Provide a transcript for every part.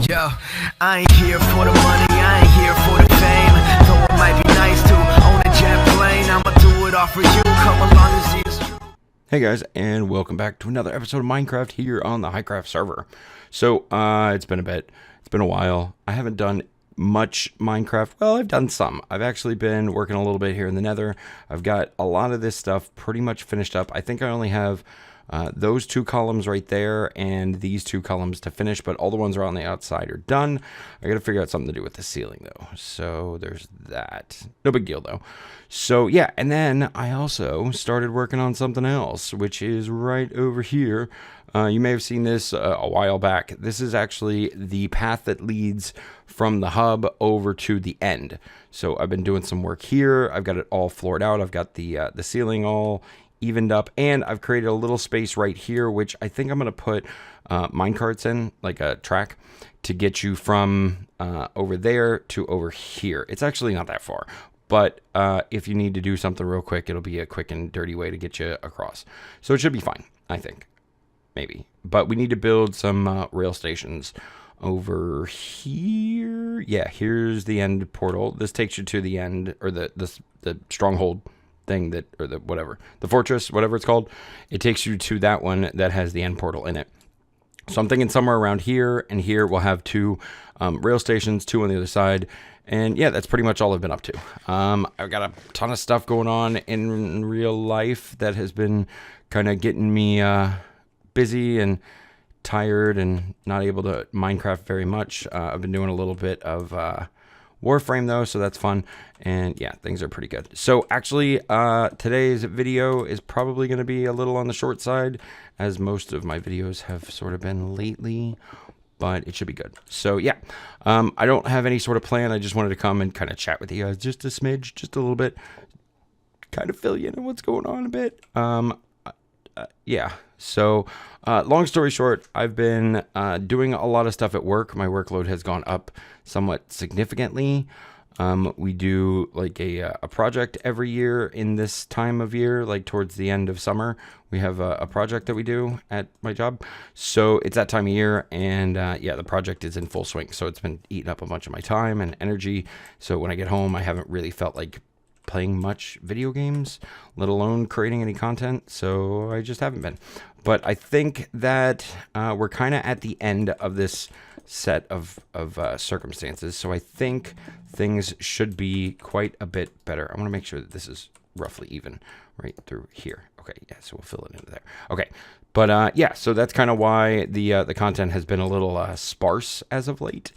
Yo, I ain't here for the money, I ain't here for the fame. Though it might be nice to own a jet plane, I'ma do it all for you, come along and see it's true. Hey guys, and welcome back to another episode of Minecraft here on the Highcraft server. So, it's been a bit, it's been a while. I haven't done much Minecraft. Well, I've done some. I've actually been working a little bit here in the Nether. I've got a lot of this stuff pretty much finished up. I think I only have those two columns right there and these two columns to finish, but all the ones around the outside are done. I gotta figure out something to do with the ceiling though. So there's that. No big deal though. So yeah, and then I also started working on something else, which is right over here. You may have seen this a while back. This is actually the path that leads from the hub over to the end. So I've been doing some work here. I've got it all floored out. I've got the ceiling all evened up, and I've created a little space right here, which I think I'm going to put minecarts in, like a track, to get you from over there to over here. It's actually not that far, but if you need to do something real quick, it'll be a quick and dirty way to get you across. So it should be fine, I think. Maybe. But we need to build some rail stations over here. Yeah, here's the end portal. This takes you to the end, or the stronghold thing, that, or the whatever, the fortress, whatever it's called. It takes you to that one that has the end portal in it. So I'm thinking somewhere around here and here we'll have two rail stations, two on the other side. And yeah, that's pretty much all I've been up to. I've got a ton of stuff going on in real life that has been kind of getting me busy and tired and not able to Minecraft very much. I've been doing a little bit of Warframe though, so that's fun. And yeah, things are pretty good. So actually, today's video is probably going to be a little on the short side, as most of my videos have sort of been lately, but it should be good. So yeah, I don't have any sort of plan. I just wanted to come and kind of chat with you guys just a smidge, just a little bit, kind of fill you in on what's going on a bit. Yeah, so long story short, I've been doing a lot of stuff at work. My workload has gone up somewhat significantly. We do like a project every year in this time of year, like towards the end of summer. We have a project that we do at my job. So it's that time of year, and yeah, the project is in full swing. So it's been eating up a bunch of my time and energy. So when I get home, I haven't really felt like playing much video games, let alone creating any content, so I just haven't been. But I think that we're kind of at the end of this set of circumstances, so I think things should be quite a bit better. I want to make sure that this is roughly even right through here. Okay, yeah, so we'll fill it into there. Okay, but yeah, so that's kind of why the content has been a little sparse as of late.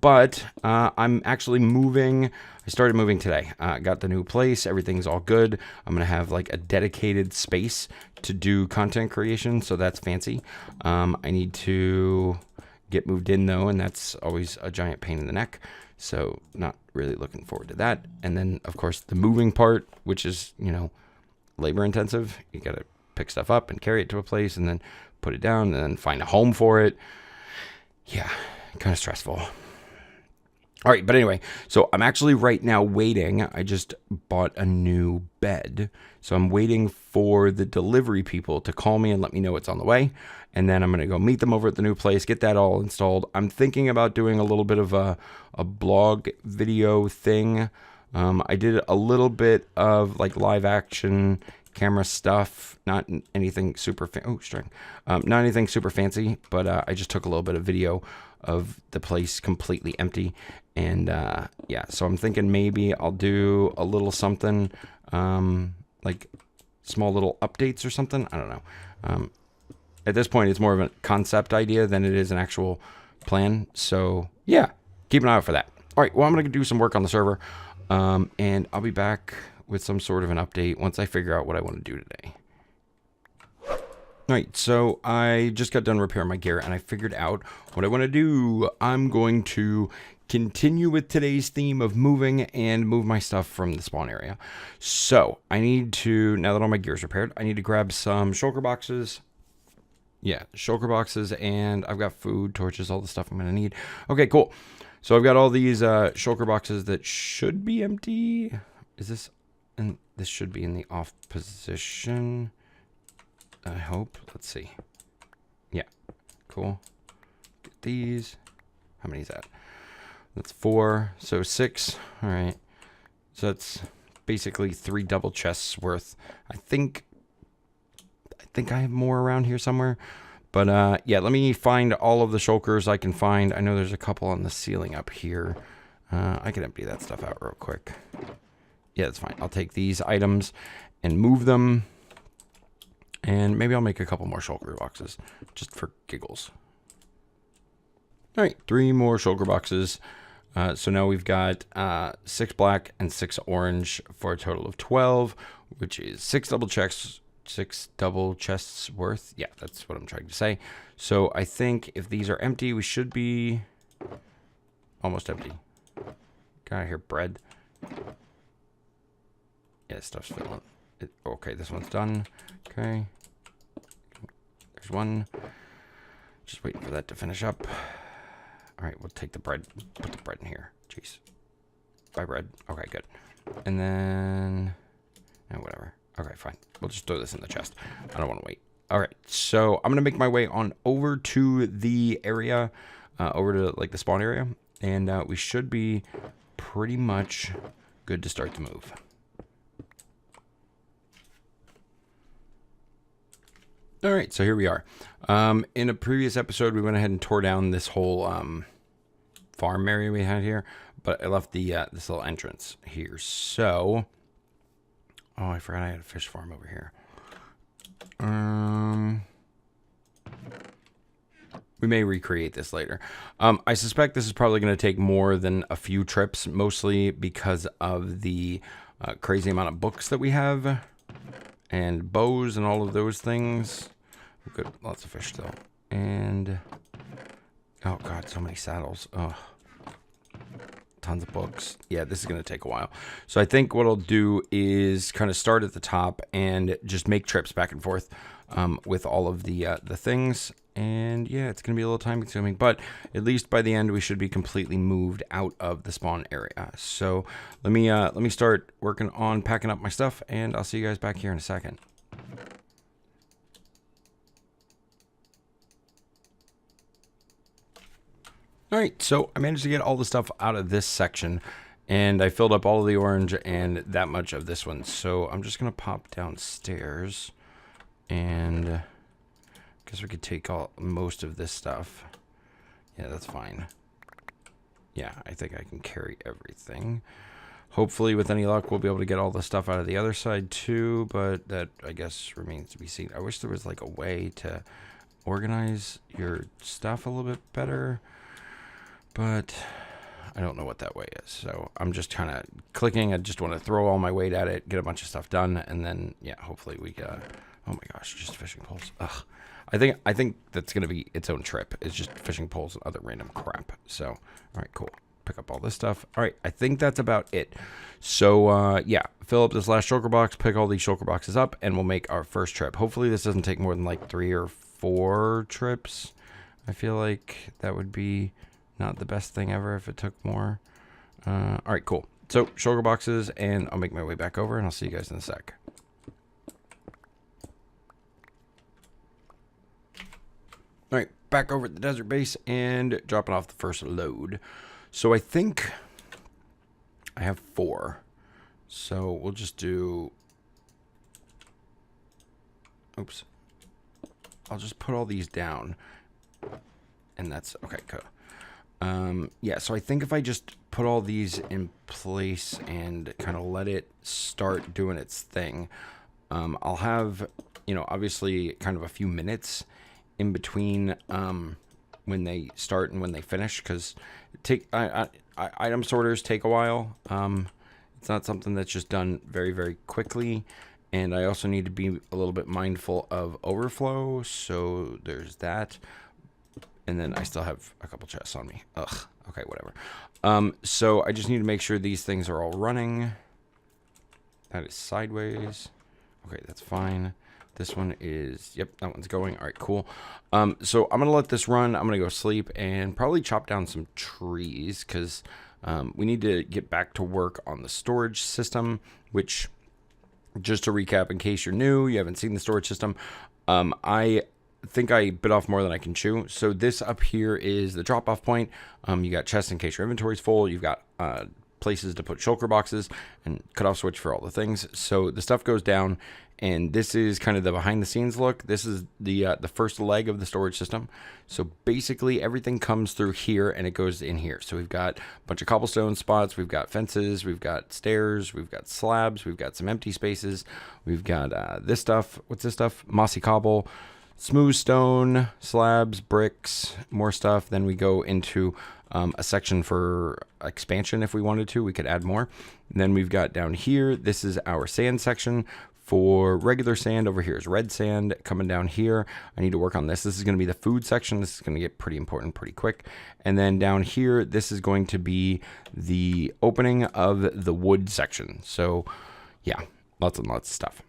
But I'm actually moving. I started moving today. Got the new place. Everything's all good. I'm going to have like a dedicated space to do content creation, so that's fancy. I need to get moved in though, and that's always a giant pain in the neck. So not really looking forward to that. And then of course the moving part, which is, you know, labor intensive. You got to pick stuff up and carry it to a place and then put it down and then find a home for it. Yeah, kind of stressful. All right, but anyway, so I'm actually right now waiting. I just bought a new bed. So I'm waiting for the delivery people to call me and let me know it's on the way. And then I'm going to go meet them over at the new place, get that all installed. I'm thinking about doing a little bit of a blog video thing. I did a little bit of like live action camera stuff, not anything super not anything super fancy, but I just took a little bit of video of the place completely empty. And yeah, so I'm thinking maybe I'll do a little something like small little updates or something. I don't know. At this point, it's more of a concept idea than it is an actual plan. So yeah, keep an eye out for that. All right, well, I'm going to do some work on the server, and I'll be back with some sort of an update once I figure out what I want to do today. All right, so I just got done repairing my gear, and I figured out what I want to do. I'm going to continue with today's theme of moving and move my stuff from the spawn area. So I need to, now that all my gear is repaired, I need to grab some shulker boxes. Yeah, shulker boxes, and I've got food, torches, all the stuff I'm going to need. Okay, cool. So I've got all these shulker boxes that should be empty. Is this, and this should be in the off position, I hope. Let's see. Yeah, cool. Get these. How many is that? That's 4. So 6. All right. So that's basically 3 double chests worth. I think I have more around here somewhere. But yeah, let me find all of the shulkers I can find. I know there's a couple on the ceiling up here. I can empty that stuff out real quick. Yeah, that's fine. I'll take these items and move them. And maybe I'll make a couple more shulker boxes just for giggles. All right, 3 more shulker boxes. So now we've got 6 black and 6 orange for a total of 12, which is 6 double chests worth. Yeah, that's what I'm trying to say. So I think if these are empty, we should be almost empty. Got out here bread. Yeah, stuff's filling. Okay, this one's done. Okay. There's one. Just waiting for that to finish up. All right, we'll take the bread. Put the bread in here. Jeez. Buy bread. Okay, good. And then... whatever. Okay, fine. We'll just throw this in the chest. I don't want to wait. All right, so I'm going to make my way on over to the area, over to like the spawn area. And we should be pretty much good to start the move. All right, so here we are. In a previous episode, we went ahead and tore down this whole farm area we had here, but I left the this little entrance here. So, oh, I forgot I had a fish farm over here. We may recreate this later. I suspect this is probably going to take more than a few trips, mostly because of the crazy amount of books that we have and bows and all of those things. Good, lots of fish still. And oh god, so many saddles. Oh, tons of books. Yeah, this is going to take a while. So I think what I'll do is kind of start at the top and just make trips back and forth with all of the things. And yeah, it's going to be a little time consuming, but at least by the end we should be completely moved out of the spawn area. So let me start working on packing up my stuff, and I'll see you guys back here in a second. All right, so I managed to get all the stuff out of this section, and I filled up all of the orange and that much of this one. So I'm just going to pop downstairs, and I guess we could take most of this stuff. Yeah, that's fine. Yeah, I think I can carry everything. Hopefully, with any luck, we'll be able to get all the stuff out of the other side too, but that, I guess, remains to be seen. I wish there was like a way to organize your stuff a little bit better, but I don't know what that way is. So I'm just kind of clicking. I just want to throw all my weight at it, get a bunch of stuff done, and then, yeah, hopefully we got... Oh my gosh, just fishing poles. Ugh. I think that's going to be its own trip. It's just fishing poles and other random crap. So, all right, cool. Pick up all this stuff. All right, I think that's about it. So, yeah, fill up this last shulker box, pick all these shulker boxes up, and we'll make our first trip. Hopefully this doesn't take more than like 3 or 4 trips. I feel like that would be not the best thing ever if it took more. All right, cool. So, shulker boxes, and I'll make my way back over, and I'll see you guys in a sec. All right, back over at the desert base and dropping off the first load. So I think I have 4. So we'll just do... Oops. I'll just put all these down. And that's... Okay, cool. Yeah, so I think if I just put all these in place and kind of let it start doing its thing, I'll have, you know, obviously kind of a few minutes in between when they start and when they finish, because item sorters take a while. It's not something that's just done very, very quickly, and I also need to be a little bit mindful of overflow, so there's that. And then I still have a couple chests on me. Ugh, okay, whatever. So I just need to make sure these things are all running. That is sideways. Okay, that's fine. This one is, yep, that one's going. All right, cool. So I'm going to let this run. I'm going to go sleep and probably chop down some trees, because we need to get back to work on the storage system, which, just to recap, in case you're new, you haven't seen the storage system, I think I bit off more than I can chew. So this up here is the drop-off point. You got chests in case your inventory's full. You've got places to put shulker boxes and cutoff switch for all the things. So the stuff goes down, and this is kind of the behind-the-scenes look. This is the first leg of the storage system. So basically everything comes through here and it goes in here. So we've got a bunch of cobblestone spots, we've got fences, we've got stairs, we've got slabs, we've got some empty spaces, we've got this stuff. What's this stuff? Mossy cobble, smooth stone, slabs, bricks, more stuff. Then we go into a section for expansion if we wanted to. We could add more. And then we've got down here, this is our sand section. For regular sand, over here is red sand. Coming down here, I need to work on this. This is going to be the food section. This is going to get pretty important pretty quick. And then down here, this is going to be the opening of the wood section. So yeah, lots and lots of stuff.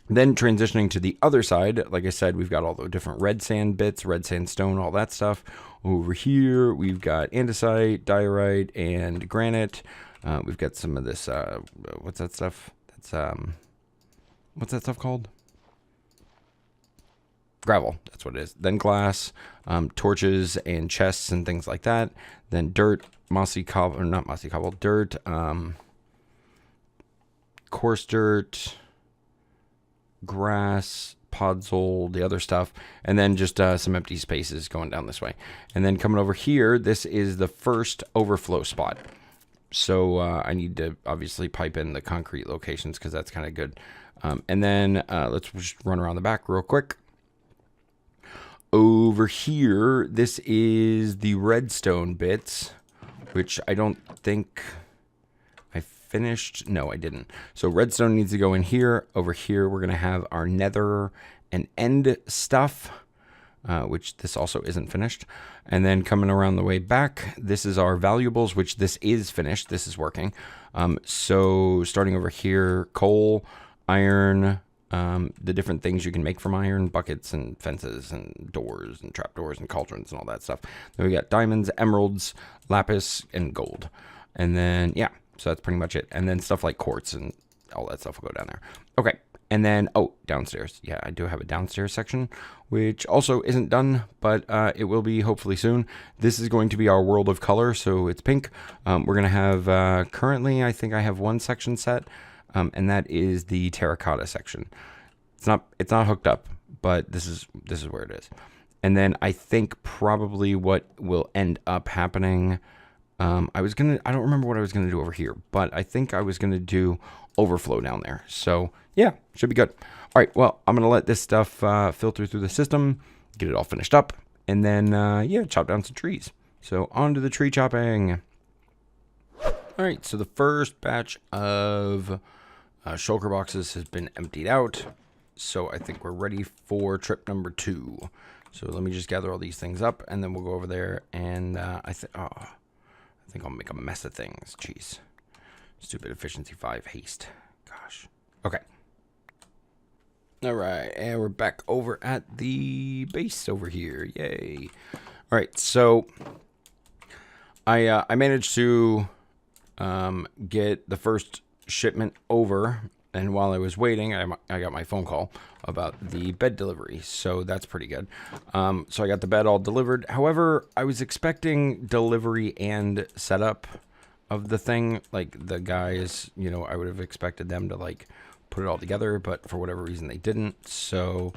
Then transitioning to the other side, like I said, we've got all the different red sand bits, red sandstone, all that stuff. Over here, we've got andesite, diorite, and granite. We've got some of this, what's that stuff? That's, what's that stuff called? Gravel, that's what it is. Then glass, torches and chests and things like that. Then dirt, mossy cobble, or not mossy cobble, dirt, coarse dirt, grass, podzol, the other stuff, and then just some empty spaces going down this way. And then coming over here, this is the first overflow spot. So I need to obviously pipe in the concrete locations because that's kind of good. And then let's just run around the back real quick. Over here, this is the redstone bits, which I don't think I finished. No, I didn't. So redstone needs to go in here. Over here, we're going to have our nether and end stuff, which this also isn't finished. And then coming around the way back, this is our valuables, which this is finished. This is working. So starting over here, coal, iron, the different things you can make from iron, buckets and fences and doors and trapdoors and cauldrons and all that stuff. Then we got diamonds, emeralds, lapis, and gold. And then, yeah, so that's pretty much it. And then stuff like quartz and all that stuff will go down there. Okay. And then, oh, downstairs. Yeah, I do have a downstairs section, which also isn't done, but it will be hopefully soon. This is going to be our world of color, so it's pink. We're going to have, currently, I think I have one section set, and that is the terracotta section. It's not hooked up, but this is where it is. And then I think probably what will end up happening, I don't remember what I was going to do over here, but I think I was going to do overflow down there. So yeah, should be good. All right, well, I'm going to let this stuff filter through the system, get it all finished up, and then, yeah, chop down some trees. So on to the tree chopping. All right, so the first batch of shulker boxes has been emptied out. So I think we're ready for trip number 2. So let me just gather all these things up, and then we'll go over there, and I think I'll make a mess of things. Jeez. Stupid efficiency 5 haste. Gosh. Okay. All right, and we're back over at the base over here. Yay. All right, so I managed to get the first shipment over, and while I was waiting, I got my phone call about the bed delivery, so that's pretty good. So I got the bed all delivered. However, I was expecting delivery and setup of the thing. Like the guys, you know, I would have expected them to like put it all together, but for whatever reason they didn't. So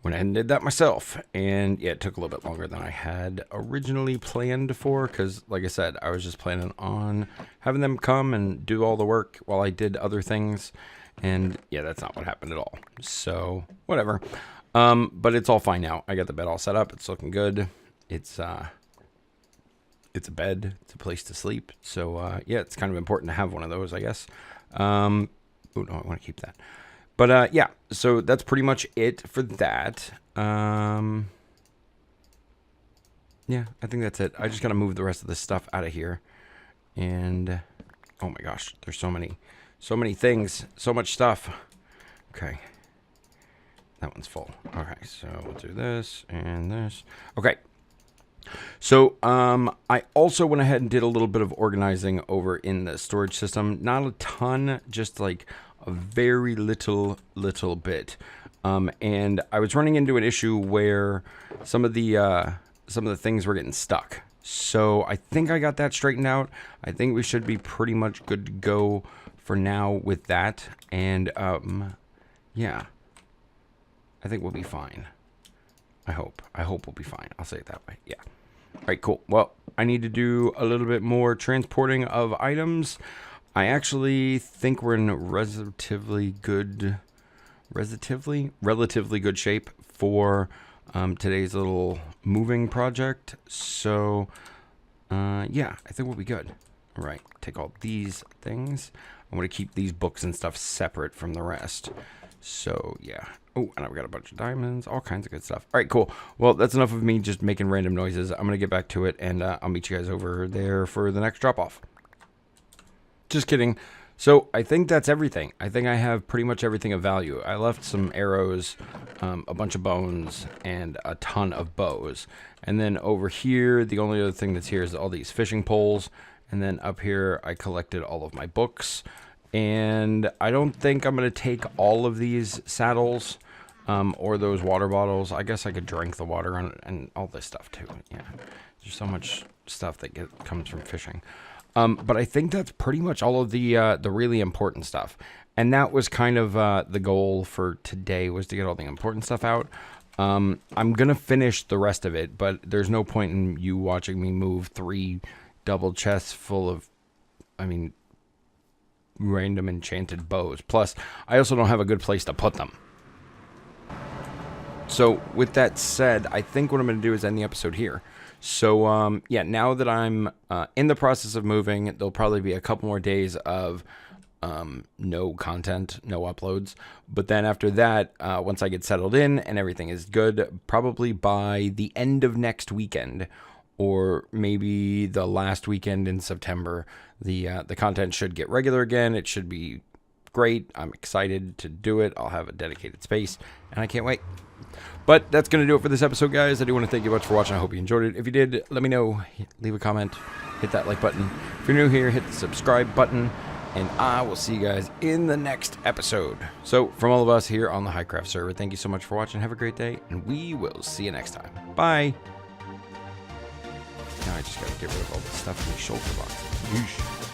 went ahead and did that myself, and yeah, it took a little bit longer than I had originally planned for, because like I said, I was just planning on having them come and do all the work while I did other things, and yeah, that's not what happened at all. So whatever. But it's all fine now. I got the bed all set up. It's looking good. It's a bed. It's a place to sleep. So yeah, it's kind of important to have one of those, I guess. Oh no, I want to keep that. But yeah, so that's pretty much it for that. Yeah, I think that's it. I just gotta move the rest of this stuff out of here. And oh my gosh, there's so many things, so much stuff. Okay, that one's full. Okay, so we'll do this and this. Okay. So I also went ahead and did a little bit of organizing over in the storage system. Not a ton, just like a very little bit. And I was running into an issue where some of the things were getting stuck. So I think I got that straightened out. I think we should be pretty much good to go for now with that. And yeah, I think we'll be fine. I hope we'll be fine. I'll say it that way. Yeah. All right, cool. Well, I need to do a little bit more transporting of items. I actually think we're in relatively good shape for today's little moving project. So, yeah, I think we'll be good. All right, take all these things. I'm going to keep these books and stuff separate from the rest. So, yeah. Oh, and I've got a bunch of diamonds, all kinds of good stuff. All right, cool. Well, that's enough of me just making random noises. I'm going to get back to it, and I'll meet you guys over there for the next drop-off. Just kidding. So I think that's everything. I think I have pretty much everything of value. I left some arrows, a bunch of bones, and a ton of bows. And then over here, the only other thing that's here is all these fishing poles. And then up here, I collected all of my books. And I don't think I'm going to take all of these saddles or those water bottles. I guess I could drink the water and all this stuff too. Yeah, there's so much stuff that comes from fishing. But I think that's pretty much all of the really important stuff. And that was kind of the goal for today, was to get all the important stuff out. I'm going to finish the rest of it, but there's no point in you watching me move 3 double chests full of, random enchanted bows. Plus, I also don't have a good place to put them. So, with that said, I think what I'm going to do is end the episode here. So, yeah, now that I'm in the process of moving, there'll probably be a couple more days of no content, no uploads. But then after that, once I get settled in and everything is good, probably by the end of next weekend, or maybe the last weekend in September, the content should get regular again. It should be great. I'm excited to do it. I'll have a dedicated space, and I can't wait. But that's going to do it for this episode, guys. I do want to thank you much for watching. I hope you enjoyed it. If you did, let me know. Leave a comment. Hit that like button. If you're new here, hit the subscribe button. And I will see you guys in the next episode. So, from all of us here on the Highcraft server, thank you so much for watching. Have a great day, and we will see you next time. Bye. Now I just got to get rid of all the stuff in the shoulder box. Yeesh.